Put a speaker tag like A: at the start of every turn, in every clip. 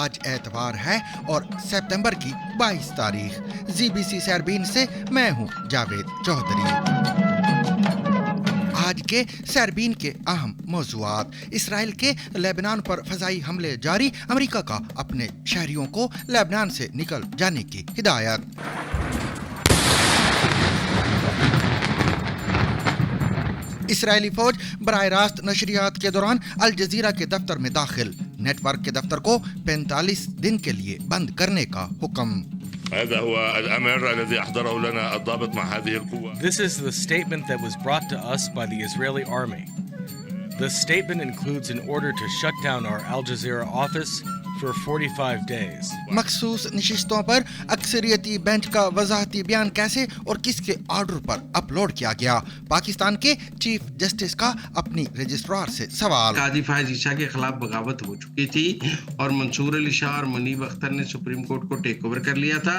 A: آج اتوار ہے اور سپتمبر کی 22 تاریخ. ZBC سیربین سے میں ہوں جاوید چودھری. آج کے سیربین کے اہم موضوعات: اسرائیل کے لبنان پر فضائی حملے جاری، امریکہ کا اپنے شہریوں کو لبنان سے نکل جانے کی ہدایت. اسرائیلی فوج براہ راست نشریات کے دوران الجزیرہ کے دفتر میں داخل، نیٹ ورک کے دفتر کو 45 دن کے لیے بند کرنے کا حکم.
B: هذا هو الأمر الذي أحضره لنا الضابط مع هذه القوة.
C: This is the statement that was brought to us by the Israeli army. The statement includes an order to shut down our Al Jazeera office for 45 days.
A: مخصوص نشستوں پر اکثریتی بینچ کا وضاحتی بیان کیسے اور کس کے آرڈر پر اپلوڈ کیا گیا؟ پاکستان کے چیف جسٹس کا اپنی رجسٹرار سے سوال.
D: قاضی فائز عیسیٰ کے خلاف بغاوت ہو چکی تھی اور منصور علی شاہ اور منیب اختر نے سپریم کورٹ کو ٹیک اوور کر لیا تھا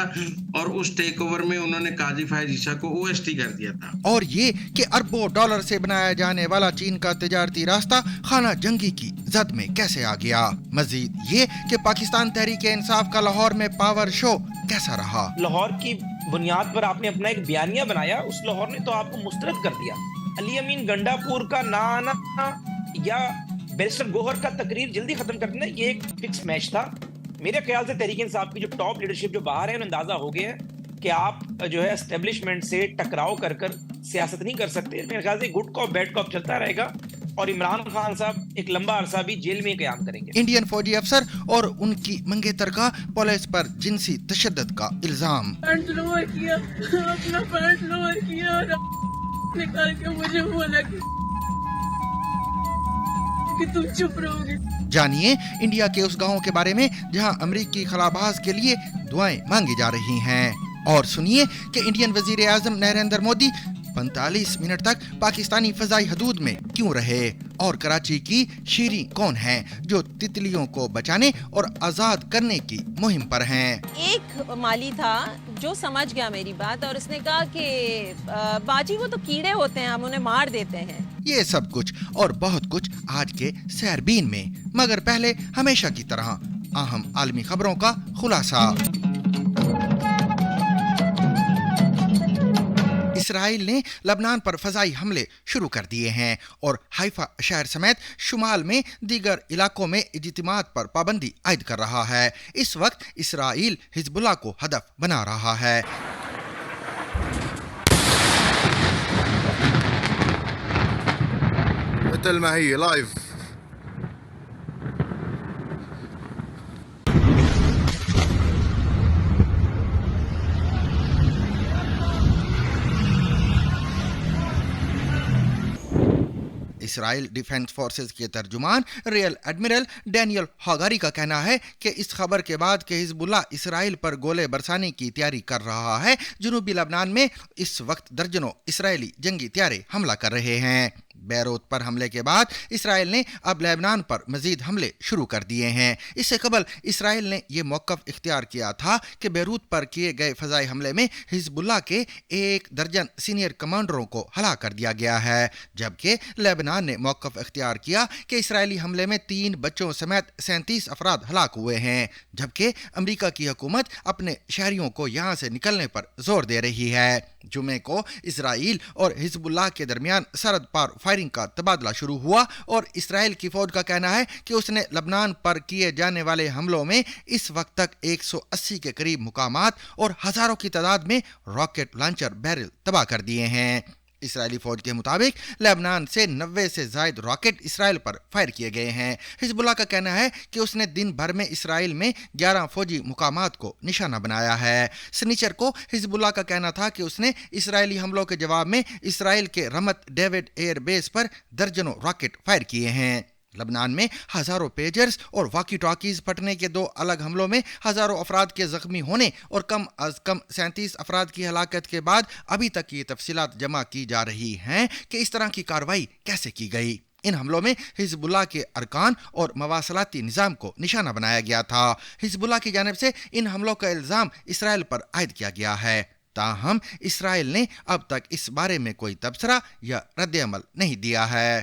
D: اور اس ٹیک اوور میں انہوں نے قاضی فائز عیسیٰ کو OST کر دیا تھا.
A: اور یہ کہ اربوں ڈالر سے بنایا جانے والا چین کا تجارتی راستہ خانہ جنگی کی زد میں کیسے آ گیا؟ مزید یہ کہ پاکستان تحریک انصاف کا لاہور میں پاور شو کیسا رہا؟
E: لاہور کی بنیاد پر آپ نے اپنا ایک بیانیہ بنایا، اس لاہور نے تو آپ کو مسترد کر دیا. علی امین گنڈا پور کا نہ آنا یا بیرسٹر گوہر کا تقریر جلدی ختم کر دینا، یہ ایک فکس میچ تھا. میرے خیال سے تحریک انصاف کی جو ٹاپ لیڈرشپ جو باہر ہے انہیں اندازہ ہو گیا ہے کہ آپ جو ہے اسٹیبلشمنٹ سے ٹکراؤ کر سیاست نہیں کر سکتے. میرے خیال سے گڈ کاپ بیڈ کاپ چلتا رہے گا اور عمران خان صاحب ایک لمبا عرصہ بھی جیل میں قیام کریں گے.
A: انڈین فوجی افسر اور ان کی منگیتر کا پولیس پر جنسی تشدد کا الزام.
F: پینٹ لوور کیا، اپنا پینٹ لوور کیا اور نکال کے مجھے بولا کہ تم چپ رہو گے.
A: جانیے انڈیا کے اس گاؤں کے بارے میں جہاں امریکی خلاباز کے لیے دعائیں مانگی جا رہی ہیں. اور سنیے کہ انڈین وزیر اعظم نریندر مودی 45 منٹ تک پاکستانی فضائی حدود میں کیوں رہے، اور کراچی کی شیریں کون ہیں جو تتلیوں کو بچانے اور آزاد کرنے کی مہم پر ہیں.
G: ایک مالی تھا جو سمجھ گیا میری بات اور اس نے کہا کہ باجی وہ تو کیڑے ہوتے ہیں، ہم انہیں مار دیتے ہیں.
A: یہ سب کچھ اور بہت کچھ آج کے سیربین میں، مگر پہلے ہمیشہ کی طرح اہم عالمی خبروں کا خلاصہ. اسرائیل نے لبنان پر فضائی حملے شروع کر دیے ہیں اور حیفا شہر سمیت شمال میں دیگر علاقوں میں اجتماعات پر پابندی عائد کر رہا ہے. اس وقت اسرائیل حزب اللہ کو ہدف بنا رہا ہے.
H: مثل ما هي لايف.
A: اسرائیل ڈیفنس فورسز کے ترجمان ریئر ایڈمرل ڈینیل ہاگاری کا کہنا ہے کہ اس خبر کے بعد کہ حزب اللہ اسرائیل پر گولے برسانے کی تیاری کر رہا ہے، جنوبی لبنان میں اس وقت درجنوں اسرائیلی جنگی طیارے حملہ کر رہے ہیں. بیروت پر حملے کے بعد اسرائیل نے اب لبنان پر مزید حملے شروع کر دیے ہیں. اس سے قبل اسرائیل نے یہ موقف اختیار کیا تھا کہ بیروت پر کیے گئے فضائی حملے میں حزب اللہ کے 1 درجن سینئر کمانڈروں کو ہلاک کر دیا گیا ہے، جبکہ لبنان نے موقف اختیار کیا کہ اسرائیلی حملے میں 3 بچوں سمیت 37 افراد ہلاک ہوئے ہیں، جبکہ امریکہ کی حکومت اپنے شہریوں کو یہاں سے نکلنے پر زور دے رہی ہے. جمعے کو اسرائیل اور حزب اللہ کے درمیان سرحد پار فائرنگ کا تبادلہ شروع ہوا اور اسرائیل کی فوج کا کہنا ہے کہ اس نے لبنان پر کیے جانے والے حملوں میں اس وقت تک 180 کے قریب مقامات اور ہزاروں کی تعداد میں راکٹ لانچر بیرل تباہ کر دیے ہیں. اسرائیلی فوج کے مطابق لبنان سے 90 سے زائد راکٹ اسرائیل پر فائر کیے گئے ہیں. حزب اللہ کا کہنا ہے کہ اس نے دن بھر میں اسرائیل میں 11 فوجی مقامات کو نشانہ بنایا ہے. سنیچر کو حزب اللہ کا کہنا تھا کہ اس نے اسرائیلی حملوں کے جواب میں اسرائیل کے رمت ڈیوڈ ایئر بیس پر درجنوں راکٹ فائر کیے ہیں. لبنان میں ہزاروں پیجرز اور واکی ٹاکیز پھٹنے کے 2 الگ حملوں میں ہزاروں افراد کے زخمی ہونے اور کم از کم 37 افراد کی ہلاکت کے بعد ابھی تک یہ تفصیلات جمع کی جا رہی ہیں کہ اس طرح کی کارروائی کیسے کی گئی. ان حملوں میں حزب اللہ کے ارکان اور مواصلاتی نظام کو نشانہ بنایا گیا تھا. حزب اللہ کی جانب سے ان حملوں کا الزام اسرائیل پر عائد کیا گیا ہے، تاہم اسرائیل نے اب تک اس بارے میں کوئی تبصرہ یا رد عمل نہیں دیا ہے.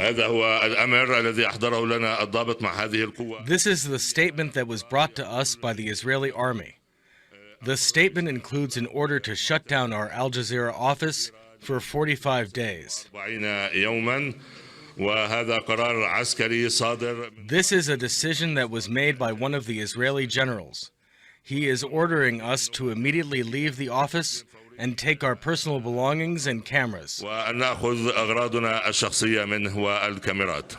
B: هذا هو الأمر الذي أحضره لنا الضابط مع هذه القوة.
C: This is the statement that was brought to us by the Israeli army. The statement includes an order to shut down our Al Jazeera office for 45 days.
B: 40 يوما وهذا قرار عسكري صادر.
C: This is a decision that was made by one of the Israeli generals. He is ordering us to immediately leave the office and take our personal belongings and cameras.
B: وأن نأخذ أغراضنا الشخصية منه والكاميرات.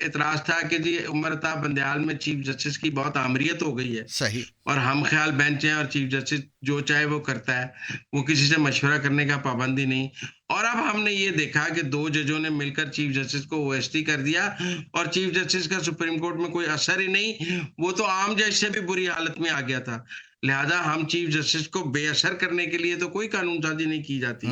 D: اعتراض تھا کہ جی عمر تا بندیال میں چیف جسٹس کی بہت آمریت ہو گئی ہے
A: صحیح.
D: اور ہم خیال بینچ ہیں اور چیف جسٹس جو چاہے وہ کرتا ہے, وہ کسی سے مشورہ کرنے کا پابندی نہیں. اور اب ہم نے یہ دیکھا کہ 2 ججوں نے مل کر چیف جسٹس کو OST کر دیا اور چیف جسٹس کا سپریم کورٹ میں کوئی اثر ہی نہیں, وہ تو عام جج سے بھی بری حالت میں آ گیا تھا. لہذا ہم چیف جسٹس کو بے اثر کرنے کے لیے تو کوئی قانون سازی نہیں کی جاتی.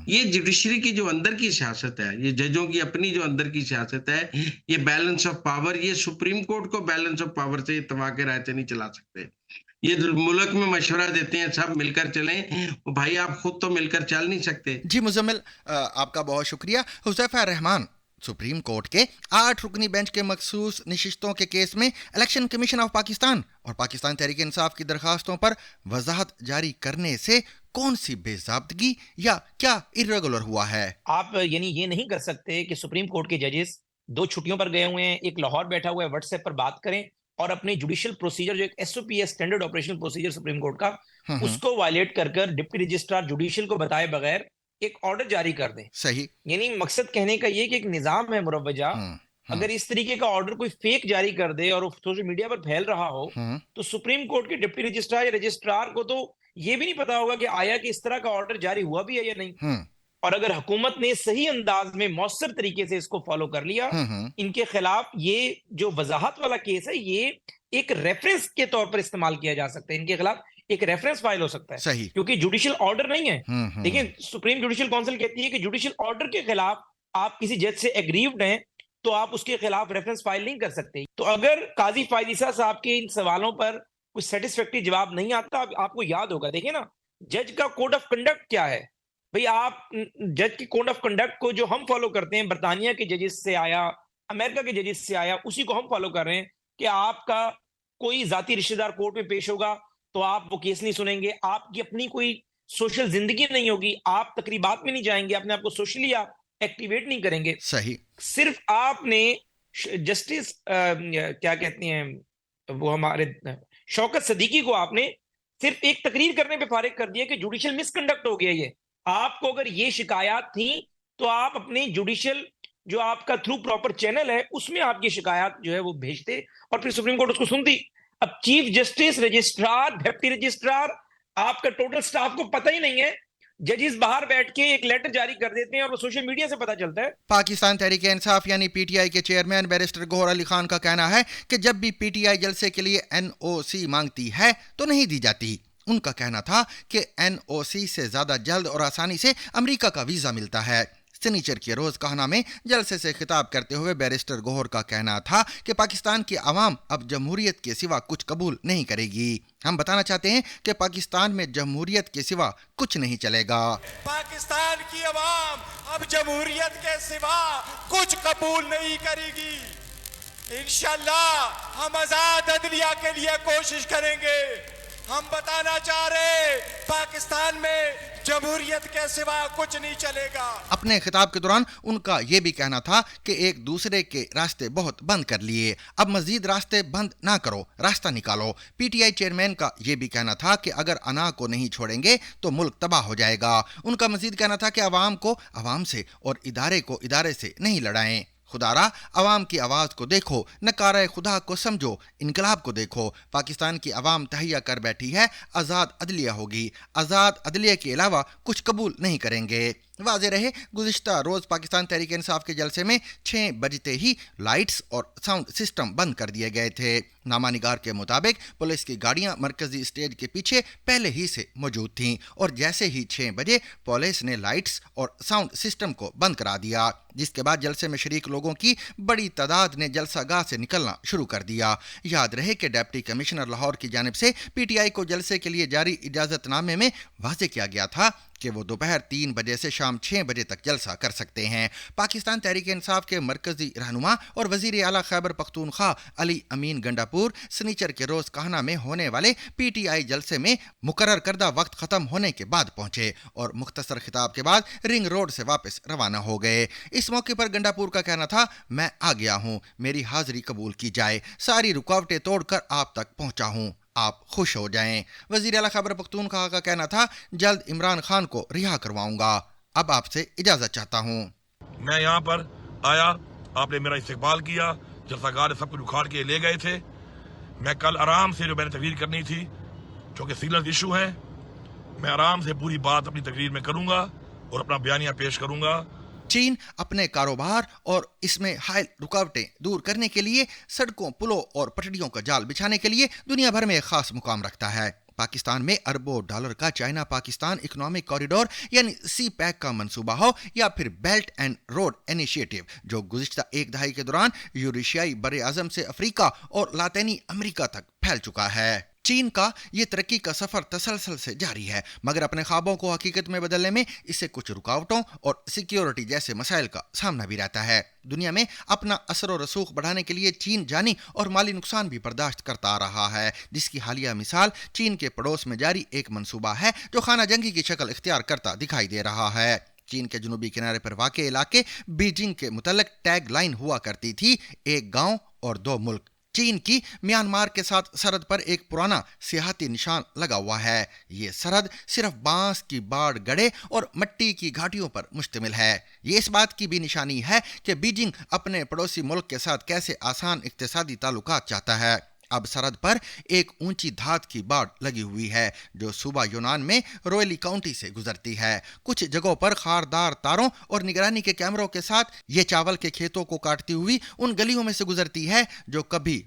D: یہ جوڈیشری کی جو اندر کی سیاست ہے, یہ ججوں کی اپنی جو اندر کی سیاست ہے, یہ بیلنس آف پاور, یہ سپریم کورٹ کو بیلنس آف پاور سے اتفاق رائے سے نہیں چلا سکتے. یہ ملک میں مشورہ دیتے ہیں سب مل کر چلیں, بھائی آپ خود تو مل کر چل نہیں سکتے.
A: جی مزمل, آپ کا بہت شکریہ. حذیفہ رحمان, سپریم کورٹ کے 8 رکنی بینچ کے مخصوص نشستوں کے کیس میں الیکشن کمیشن آف پاکستان اور پاکستان تحریک انصاف کی درخواستوں پر وضاحت جاری کرنے سے کون سی بے ضابطگی یا کیا irregular ہوا ہے؟
E: آپ یعنی یہ نہیں کر سکتے کہ سپریم کورٹ کے ججز 2 چھٹیوں پر گئے ہوئے ہیں, ایک لاہور بیٹھا ہوا ہے, واٹس ایپ پر بات کریں اور اپنے جوڈیشل پروسیجر جو ایک SOP ہے, standard operational procedure supreme court کا, اس کو وائلیٹ کر ڈپٹی رجسٹرار جوڈیشل کو بتائے بغیر ایک آرڈر جاری کر دیں.
A: صحیح.
E: یعنی مقصد کہنے کا یہ کہ ایک نظام ہے مروجہ, اگر اس طریقے کا آرڈر کوئی فیک جاری کر دے اور سوشل میڈیا پر پھیل رہا ہو تو سپریم کورٹ کے ڈپٹی رجسٹرار یا رجسٹرار کو تو یہ بھی نہیں پتا ہوگا کہ آیا کہ اس طرح کا آرڈر جاری ہوا بھی ہے یا نہیں. اور اگر حکومت نے صحیح انداز میں مؤثر طریقے سے اس کو فالو کر لیا, ان کے خلاف یہ جو وضاحت والا کیس ہے یہ ایک ریفرنس کے طور پر استعمال کیا جا سکتا ہے, ان کے خلاف ایک ریفرنس فائل ہو سکتا ہے.
A: صحیح.
E: کیونکہ جوڈیشل آرڈر نہیں ہے. لیکن سپریم جوڈیشل کونسل کہتی ہے کہ جوڈیشل آرڈر کے خلاف آپ کسی جج سے ایگریوڈ ہیں تو آپ اس کے خلاف ریفرنس فائل نہیں کر سکتے. تو اگر قاضی فائزہ صاحب کے ان سوالوں پر کوئی سیٹسفیکٹری جواب نہیں آتا, آپ کو یاد ہوگا, دیکھیں نا جج کا کوڈ آف کنڈکٹ کیا ہے. بھئی آپ جج کی کوڈ آف کنڈکٹ کو جو ہم فالو کرتے ہیں, برطانیہ کے ججز سے آیا, امریکہ کے ججز سے آیا, اسی کو ہم فالو کر رہے ہیں کہ آپ کا کوئی ذاتی رشتہ دار کورٹ میں پیش ہوگا تو آپ وہ کیس نہیں سنیں گے, آپ کی اپنی کوئی سوشل زندگی نہیں ہوگی, آپ تقریبات میں نہیں جائیں گے, اپنے آپ کو سوشلی آپ ایکٹیویٹ نہیں کریں گے.
A: صحیح.
E: صرف آپ نے جسٹس کیا کہتے ہیں وہ ہمارے شوکت صدیقی کو آپ نے صرف ایک تقریر کرنے پہ فارغ کر دیا کہ جوڈیشل مس کنڈکٹ ہو گیا. یہ آپ کو اگر یہ شکایات تھیں تو آپ اپنی جوڈیشل جو آپ کا تھرو پراپر چینل ہے اس میں آپ کی شکایات جو ہے وہ بھیجتے اور پھر سپریم کورٹ اس کو سنتی. اب chief justice, registrar, deputy registrar, آپ کا ٹوٹل سٹاف کو پتہ ہی نہیں ہے. ججز باہر بیٹھ کے ایک لیٹر جاری کر دیتے ہیں اور وہ سوشل میڈیا سے پتہ چلتا ہے.
A: پاکستان تحریک انصاف یعنی PTI کے چیئرمین بیرسٹر گوہر علی خان کا کہنا ہے کہ جب بھی PTI جلسے کے لیے NOC مانگتی ہے تو نہیں دی جاتی. ان کا کہنا تھا کہ NOC سے زیادہ جلد اور آسانی سے امریکہ کا ویزا ملتا ہے. سنیچر کے روز کہنا میں جلسے سے خطاب کرتے ہوئے بیرسٹر گوہر کا کہنا تھا کہ پاکستان کی عوام اب جمہوریت کے سوا کچھ قبول نہیں کرے گی. ہم بتانا چاہتے ہیں کہ پاکستان میں جمہوریت کے سوا کچھ نہیں چلے گا.
H: پاکستان کی عوام اب جمہوریت کے سوا کچھ قبول نہیں کرے گی. انشاءاللہ ہم آزاد عدلیہ کے لیے کوشش کریں گے. ہم بتانا چاہ رہے پاکستان میں جمہوریت کے سوا کچھ نہیں چلے گا.
A: اپنے خطاب کے دوران ان کا یہ بھی کہنا تھا کہ ایک دوسرے کے راستے بہت بند کر لیے, اب مزید راستے بند نہ کرو, راستہ نکالو. PTI چیئرمین کا یہ بھی کہنا تھا کہ اگر انا کو نہیں چھوڑیں گے تو ملک تباہ ہو جائے گا. ان کا مزید کہنا تھا کہ عوام کو عوام سے اور ادارے کو ادارے سے نہیں لڑائیں. خدا را عوام کی آواز کو دیکھو, نکارہ خدا کو سمجھو, انقلاب کو دیکھو. پاکستان کی عوام تہیا کر بیٹھی ہے, آزاد عدلیہ ہوگی, آزاد عدلیہ کے علاوہ کچھ قبول نہیں کریں گے. واضح رہے گزشتہ روز پاکستان تحریک انصاف کے جلسے میں 6 بجتے ہی لائٹس اور ساؤنڈ سسٹم بند کر دیے گئے تھے. نامہ نگار کے مطابق پولیس کی گاڑیاں مرکزی اسٹیج کے پیچھے پہلے ہی سے موجود تھیں اور جیسے ہی 6 بجے پولیس نے لائٹس اور ساؤنڈ سسٹم کو بند کرا دیا, جس کے بعد جلسے میں شریک لوگوں کی بڑی تعداد نے جلسہ گاہ سے نکلنا شروع کر دیا. یاد رہے کہ ڈپٹی کمشنر لاہور کی جانب سے PTI کو جلسے کے لیے جاری اجازت نامے میں واضح کیا گیا تھا کہ وہ دوپہر 3 بجے سے شام 6 بجے تک جلسہ کر سکتے ہیں. پاکستان تحریک انصاف کے مرکزی رہنما اور وزیر اعلیٰ خیبر پختونخوا علی امین گنڈاپور سنیچر کے روز کہنا میں ہونے والے PTI جلسے میں مقرر کردہ وقت ختم ہونے کے بعد پہنچے اور مختصر خطاب کے بعد رنگ روڈ سے واپس روانہ ہو گئے. اس موقع پر گنڈاپور کا کہنا تھا, میں آ گیا ہوں, میری حاضری قبول کی جائے, ساری رکاوٹیں توڑ کر آپ تک پہنچا ہوں, آپ خوش ہو جائیں. وزیر اعلیٰ خیبر پختونخوا کا کہنا تھا, جلد عمران خان کو رہا کرواؤں گا, اب آپ سے اجازت چاہتا ہوں.
I: میں یہاں پر آیا آپ نے میرا استقبال کیا، جلسہ گاہ سب کچھ اکھاڑ کے لے گئے تھے. میں کل آرام سے جو میں نے تقریر کرنی تھی، چونکہ سیریس ایشو ہے، میں آرام سے پوری بات اپنی تقریر میں کروں گا اور اپنا بیانیہ پیش کروں گا.
A: چین اپنے کاروبار اور اس میں حائل رکاوٹیں دور کرنے کے لیے سڑکوں، پلوں اور پٹڑیوں کا جال بچھانے کے لیے دنیا بھر میں ایک خاص مقام رکھتا ہے. پاکستان میں اربوں ڈالر کا چائنا پاکستان اکنامک کوریڈور یعنی سی پیک کا منصوبہ ہو یا پھر بیلٹ اینڈ روڈ انیشیٹو جو گزشتہ ایک دہائی کے دوران یوریشیائی بر اعظم سے افریقہ اور لاطینی امریکہ تک پھیل چکا ہے. چین کا یہ ترقی کا سفر تسلسل سے جاری ہے، مگر اپنے خوابوں کو حقیقت میں بدلنے میں اسے کچھ رکاوٹوں اور سیکیورٹی جیسے مسائل کا سامنا بھی رہتا ہے. دنیا میں اپنا اثر و رسوخ بڑھانے کے لیے چین جانی اور مالی نقصان بھی برداشت کرتا آ رہا ہے، جس کی حالیہ مثال چین کے پڑوس میں جاری ایک منصوبہ ہے جو خانہ جنگی کی شکل اختیار کرتا دکھائی دے رہا ہے. چین کے جنوبی کنارے پر واقع علاقے بیجنگ کے متعلق ٹیگ لائن ہوا کرتی تھی، ایک گاؤں اور دو ملک. چین کی میانمار کے ساتھ سرحد پر ایک پرانا سیاحتی نشان لگا ہوا ہے. یہ سرحد صرف بانس کی باڑ گڑے اور مٹی کی گھاٹیوں پر مشتمل ہے. یہ اس بات کی بھی نشانی ہے کہ بیجنگ اپنے پڑوسی ملک کے ساتھ کیسے آسان اقتصادی تعلقات چاہتا ہے. اب سرحد پر ایک اونچی دھات کی باڑ لگی ہوئی ہے جو صوبہ یونان میں رویلی کاؤنٹی سے گزرتی ہے. کچھ جگہوں پر خاردار تاروں اور نگرانی کے کیمروں کے ساتھ یہ چاول کے کھیتوں کو کاٹتی ہوئی ان گلیوں میں سے گزرتی ہے جو کبھی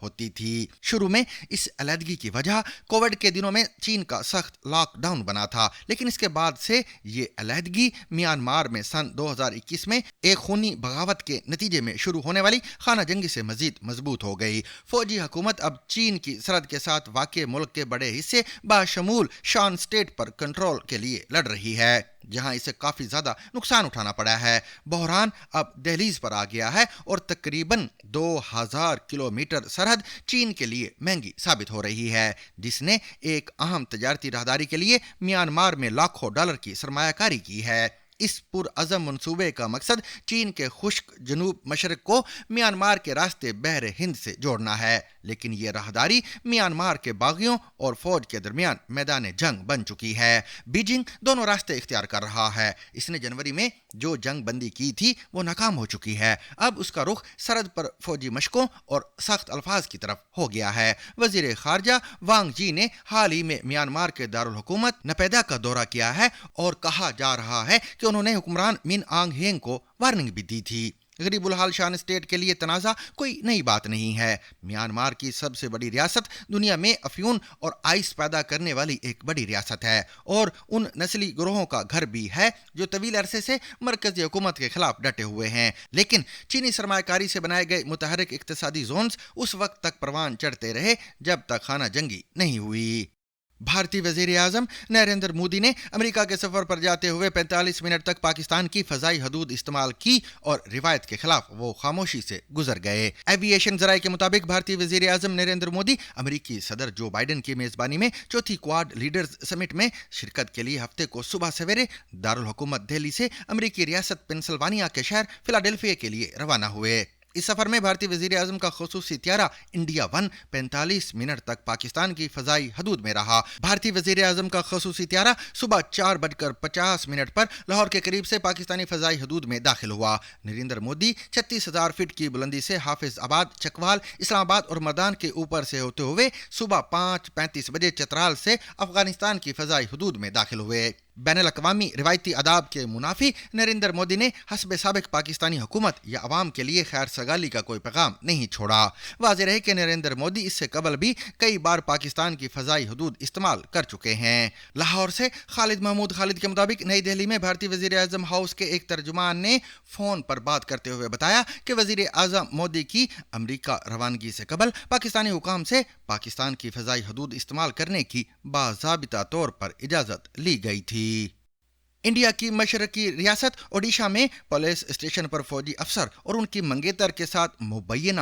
A: ہوتی تھی. شروع میں اس علیحدگی کی وجہ کووڈ کے دنوں میں چین کا سخت لاک ڈاؤن بنا تھا، لیکن اس کے بعد سے یہ علیحدگی میانمار میں سن 2021 میں ایک خونی بغاوت کے نتیجے میں شروع ہونے والی خانہ جنگی سے مزید مضبوط ہو گئی. فوجی حکومت اب چین کی سرحد کے ساتھ واقع ملک کے بڑے حصے بشمول شان اسٹیٹ پر کنٹرول کے لیے لڑ رہی ہے، جہاں اسے کافی زیادہ نقصان اٹھانا پڑا ہے. بحران اب دہلیز پر آ گیا ہے اور تقریباً 2000 کلومیٹر سرحد چین کے لیے مہنگی ثابت ہو رہی ہے، جس نے ایک اہم تجارتی راہداری کے لیے میانمار میں لاکھوں ڈالر کی سرمایہ کاری کی ہے. اس پرعزم منصوبے کا مقصد چین کے خشک جنوب مشرق کو میانمار کے راستے بحر ہند سے جوڑنا ہے، لیکن یہ راہداری میانمار کے باغیوں اور فوج کے درمیان میدان جنگ بن چکی ہے. بیجنگ دونوں راستے اختیار کر رہا ہے. اس نے جنوری میں جو جنگ بندی کی تھی وہ ناکام ہو چکی ہے. اب اس کا رخ سرحد پر فوجی مشقوں اور سخت الفاظ کی طرف ہو گیا ہے. وزیر خارجہ وانگ جی نے حال ہی میں میانمار کے دارالحکومت نپیدا کا دورہ کیا ہے اور کہا جا رہا ہے کہ انہوں نے حکمران من آنگ ہینگ کو وارننگ بھی دی تھی. غریب الحال شان اسٹیٹ کے لیے تنازع کوئی نئی بات نہیں ہے. میانمار کی سب سے بڑی ریاست دنیا میں افیون اور آئس پیدا کرنے والی ایک بڑی ریاست ہے اور ان نسلی گروہوں کا گھر بھی ہے جو طویل عرصے سے مرکزی حکومت کے خلاف ڈٹے ہوئے ہیں. لیکن چینی سرمایہ کاری سے بنائے گئے متحرک اقتصادی زونز اس وقت تک پروان چڑھتے رہے جب تک خانہ جنگی نہیں ہوئی. بھارتی وزیر اعظم نریندر مودی نے امریکہ کے سفر پر جاتے ہوئے 45 منٹ تک پاکستان کی فضائی حدود استعمال کی اور روایت کے خلاف وہ خاموشی سے گزر گئے. ایویشن ذرائع کے مطابق بھارتی وزیر اعظم نریندر مودی امریکی صدر جو بائیڈن کی میزبانی میں چوتھی کواد لیڈرز سمٹ میں شرکت کے لیے ہفتے کو صبح سویرے دارالحکومت دہلی سے امریکی ریاست پنسلوانیا کے شہر فلاڈیلفیا کے لیے روانہ ہوئے. اس سفر میں بھارتی وزیر اعظم کا خصوصی طیارہ انڈیا 1 45 منٹ تک پاکستان کی فضائی حدود میں رہا. بھارتی وزیر اعظم کا خصوصی طیارہ صبح 4:50 پر لاہور کے قریب سے پاکستانی فضائی حدود میں داخل ہوا. نریندر مودی 36,000 فٹ کی بلندی سے حافظ آباد، چکوال، اسلام آباد اور مردان کے اوپر سے ہوتے ہوئے صبح 5:35 بجے چترال سے افغانستان کی فضائی حدود میں داخل ہوئے. بین الاقوامی روایتی آداب کے منافی نریندر مودی نے حسب سابق پاکستانی حکومت یا عوام کے لیے خیر سگالی کا کوئی پیغام نہیں چھوڑا. واضح رہے کہ نریندر مودی اس سے قبل بھی کئی بار پاکستان کی فضائی حدود استعمال کر چکے ہیں. لاہور سے خالد محمود خالد کے مطابق نئی دہلی میں بھارتی وزیر اعظم ہاؤس کے ایک ترجمان نے فون پر بات کرتے ہوئے بتایا کہ وزیر اعظم مودی کی امریکہ روانگی سے قبل پاکستانی حکام سے پاکستان کی فضائی حدود استعمال کرنے کی باضابطہ طور پر اجازت لی گئی تھی. انڈیا کی مشرقی ریاست اوڈیشہ میں پولیس اسٹیشن پر فوجی افسر اور ان کی منگیتر کے ساتھ مبینہ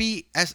A: PS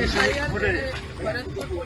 F: FIR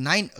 A: 9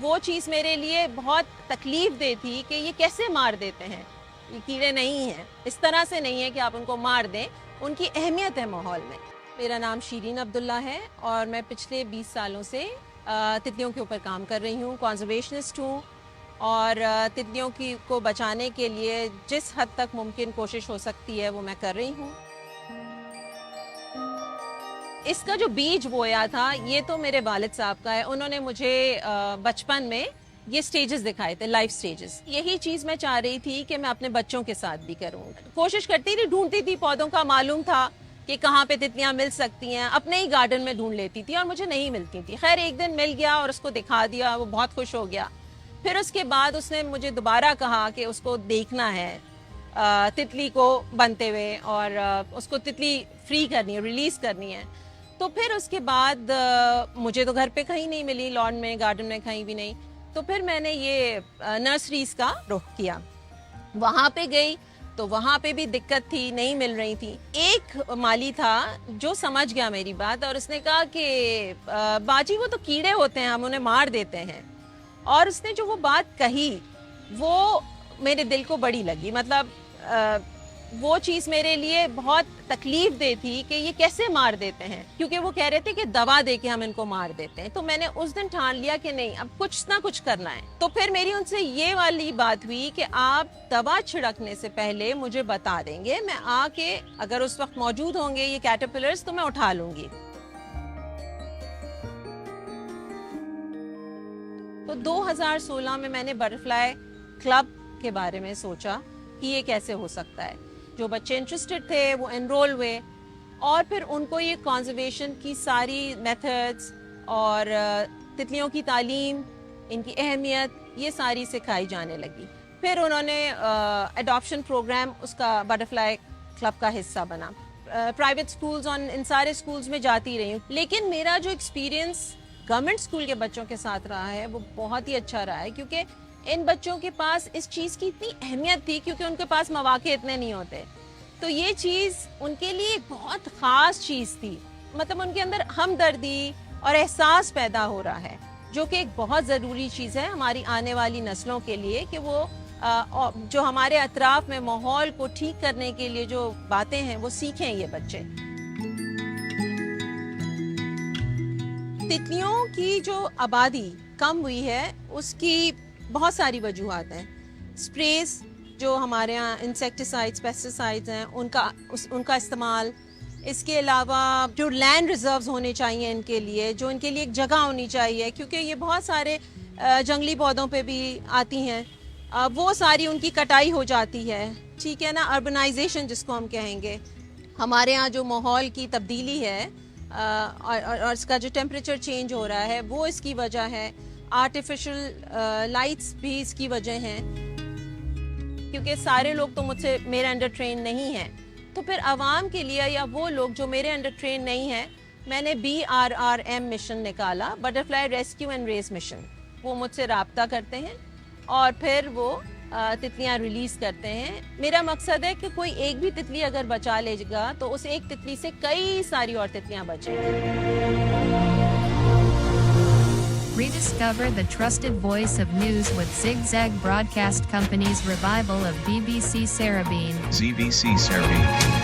G: وہ چیز میرے لیے بہت تکلیف دہ تھی کہ یہ کیسے مار دیتے ہیں. یہ کیڑے نہیں ہیں, اس طرح سے نہیں ہے کہ آپ ان کو مار دیں, ان کی اہمیت ہے ماحول میں. میرا نام شیرین عبداللہ ہے اور میں پچھلے 20 سالوں سے تتلیوں کے اوپر کام کر رہی ہوں. کنزرویشنسٹ ہوں اور تتلیوں کو بچانے کے لیے جس حد تک ممکن کوشش ہو سکتی ہے وہ میں کر رہی ہوں. اس کا جو بیج بویا تھا یہ تو میرے والد صاحب کا ہے. انہوں نے مجھے بچپن میں یہ سٹیجز دکھائے تھے, لائف سٹیجز. یہی چیز میں چاہ رہی تھی کہ میں اپنے بچوں کے ساتھ بھی کروں. کوشش کرتی تھی, ڈھونڈتی تھی پودوں کا, معلوم تھا کہ کہاں پہ تتلیاں مل سکتی ہیں. اپنے ہی گارڈن میں ڈھونڈ لیتی تھی اور مجھے نہیں ملتی تھی. خیر ایک دن مل گیا اور اس کو دکھا دیا, وہ بہت خوش ہو گیا. پھر اس کے بعد اس نے مجھے دوبارہ کہا کہ اس کو دیکھنا ہے تتلی کو بنتے ہوئے اور اس کو تتلی فری کرنی ہے, ریلیز کرنی ہے. تو پھر اس کے بعد مجھے تو گھر پہ کہیں نہیں ملی, لان میں, گارڈن میں کہیں بھی نہیں. تو پھر میں نے یہ نرسریز کا رخ کیا. وہاں پہ گئی تو وہاں پہ بھی دقت تھی, نہیں مل رہی تھی. ایک مالی تھا جو سمجھ گیا میری بات اور اس نے کہا کہ باجی وہ تو کیڑے ہوتے ہیں, ہم انہیں مار دیتے ہیں. اور اس نے جو وہ بات کہی وہ میرے دل کو بڑی لگی. مطلب وہ چیز میرے لیے بہت تکلیف دہ تھی کہ یہ کیسے مار دیتے ہیں, کیونکہ وہ کہہ رہے تھے کہ دوا دے کے ہم ان کو مار دیتے ہیں. تو میں نے اس دن ٹھان لیا کہ نہیں, اب کچھ نہ کچھ کرنا ہے. تو پھر میری ان سے یہ والی بات ہوئی کہ آپ دوا چھڑکنے سے پہلے مجھے بتا دیں گے, میں آ کے اگر اس وقت موجود ہوں گے یہ کیٹرپلرز تو میں اٹھا لوں گی. تو 2016 میں نے بٹرفلائی کلب کے بارے میں سوچا کہ یہ کیسے ہو سکتا ہے. جو بچے انٹرسٹڈ تھے وہ انرول ہوئے اور پھر ان کو یہ کنزرویشن کی ساری میتھڈز اور تتلیوں کی تعلیم, ان کی اہمیت, یہ ساری سکھائی جانے لگی. پھر انہوں نے اڈاپشن پروگرام اس کا بٹرفلائی کلب کا حصہ بنا. پرائیویٹ سکولز اور ان سارے سکولز میں جاتی رہی ہوں. لیکن میرا جو ایکسپیرینس گورنمنٹ اسکول کے بچوں کے ساتھ رہا ہے وہ بہت ہی اچھا رہا ہے, کیونکہ ان بچوں کے پاس اس چیز کی اتنی اہمیت تھی کیونکہ ان کے پاس مواقع اتنے نہیں ہوتے. تو یہ چیز ان کے لیے بہت خاص چیز تھی. مطلب ان کے اندر ہمدردی اور احساس پیدا ہو رہا ہے, جو کہ ایک بہت ضروری چیز ہے ہماری آنے والی نسلوں کے لیے, کہ وہ جو ہمارے اطراف میں ماحول کو ٹھیک کرنے کے لیے جو باتیں ہیں وہ سیکھیں یہ بچے. تتلیوں کی جو آبادی کم ہوئی ہے اس کی بہت ساری وجوہات ہیں. سپریز جو ہمارے ہاں انسیکٹیسائڈز, پیسٹیسائڈز ہیں, ان کا استعمال. اس کے علاوہ جو لینڈ ریزروز ہونے چاہیے ان کے لیے, جو ان کے لیے ایک جگہ ہونی چاہیے, کیونکہ یہ بہت سارے جنگلی پودوں پہ بھی آتی ہیں, وہ ساری ان کی کٹائی ہو جاتی ہے. ٹھیک ہے نا, اربنائزیشن جس کو ہم کہیں گے. ہمارے ہاں جو ماحول کی تبدیلی ہے اور اس کا جو ٹیمپریچر چینج ہو رہا ہے وہ اس کی وجہ ہے. آرٹیفیشل لائٹس بھی اس کی وجہ ہیں, کیونکہ سارے لوگ تو مجھ سے میرے انڈر ٹرین نہیں ہیں. تو پھر عوام کے لیے یا وہ لوگ جو میرے انڈر ٹرین نہیں ہیں, میں نے BRRM مشن نکالا, butterfly rescue and raise mission. وہ مجھ سے رابطہ کرتے ہیں اور پھر وہ تتلیاں ریلیز کرتے ہیں. میرا مقصد ہے کہ کوئی ایک بھی تتلی اگر بچا لے گا تو اس ایک تتلی سے کئی ساری اور تتلیاں بچیں گی.
J: Rediscover the trusted voice of news with Zigzag Broadcast Company's revival of BBC Sarabeen.
K: ZBC Sarabeen.